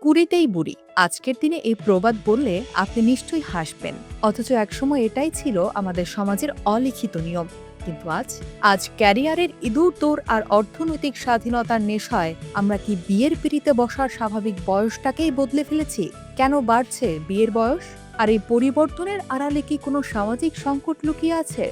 কুড়িতেই বুড়ি। আজকের দিনে এই প্রবাদ বললে আপনি নিশ্চয়ই হাসবেন, অথচ একসময় এটাই ছিল আমাদের সমাজের অলিখিত নিয়ম। কিন্তু আজ ক্যারিয়ারের ইঁদুর দৌড় আর অর্থনৈতিক স্বাধীনতার নেশায় আমরা কি বিয়ের পিঁড়িতে বসার স্বাভাবিক বয়সটাকেই বদলে ফেলেছি? কেন বাড়ছে বিয়ের বয়স? আর এই পরিবর্তনের আড়ালে কি কোনো সামাজিক সংকট লুকিয়ে আছে?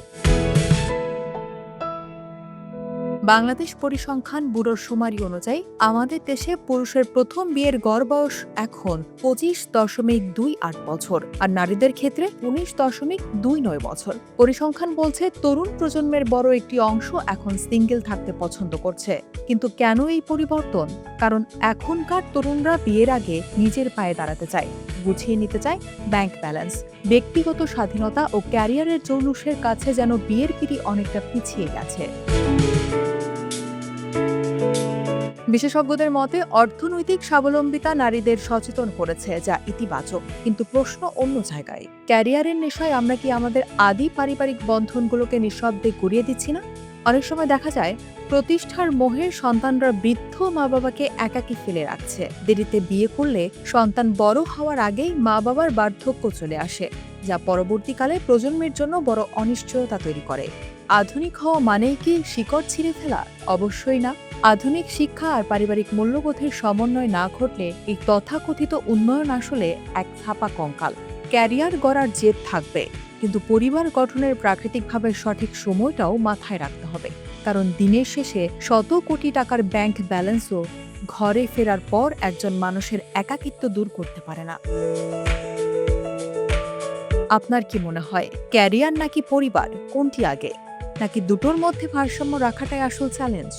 বাংলাদেশ পরিসংখ্যান ব্যুরোর সুমারি অনুযায়ী আমাদের দেশে পুরুষের প্রথম বিয়ের গড় বয়স এখন 25.28 বছর আর নারীদের ক্ষেত্রে 19.29 বছর। পরিসংখ্যান বলছে তরুণ প্রজন্মের বড় একটি অংশ এখন সিঙ্গেল থাকতে পছন্দ করছে। কিন্তু কেন এই পরিবর্তন? কারণ এখনকার তরুণরা বিয়ের আগে নিজের পায়ে দাঁড়াতে চায়, গুছিয়ে নিতে চায় ব্যাংক ব্যালেন্স, ব্যক্তিগত স্বাধীনতা ও ক্যারিয়ারের জৌলুসের কাছে যেন বিয়ের পিঁড়ি অনেকটা পিছিয়ে গেছে। বিশেষজ্ঞদের মতে অর্থনৈতিক স্বাবলম্বিতা নারীদের সচেতন করেছে, যা ইতিবাচক। কিন্তু প্রশ্ন অন্য জায়গায়। ক্যারিয়ারের নেশায় আমরা কি আমাদের আদি পারিবারিক বন্ধনগুলোকে নিঃশব্দে গুড়িয়ে দিচ্ছি না? অনেক সময় দেখা যায় প্রতিষ্ঠার মোহে সন্তানরা বৃদ্ধ মা বাবাকে একাকী ফেলে রাখছে। দেরিতে বিয়ে করলে সন্তান বড় হওয়ার আগেই মা বাবার বার্ধক্য চলে আসে, যা পরবর্তীকালে প্রজন্মের জন্য বড় অনিশ্চয়তা তৈরি করে। আধুনিক হওয়া মানেই কি শিকড় ছিঁড়ে ফেলা? অবশ্যই না। আধুনিক শিক্ষা আর পারিবারিক মূল্যবোধের সমন্বয় না ঘটলে এই তথাকথিত উন্নয়ন আসলে এক ছাপা কঙ্কাল। ক্যারিয়ার গড়ার জেদ থাকবে, কিন্তু পরিবার গঠনের প্রাকৃতিকভাবে সঠিক সময়টাও মাথায় রাখতে হবে। কারণ দিনের শেষে শত কোটি টাকার ব্যাংক ব্যালেন্সও ঘরে ফেরার পর একজন মানুষের একাকিত্ব দূর করতে পারে না। আপনার কি মনে হয়, ক্যারিয়ার নাকি পরিবার, কোনটি আগে? নাকি দুটোর মধ্যে ভারসাম্য রাখাটাই আসল চ্যালেঞ্জ?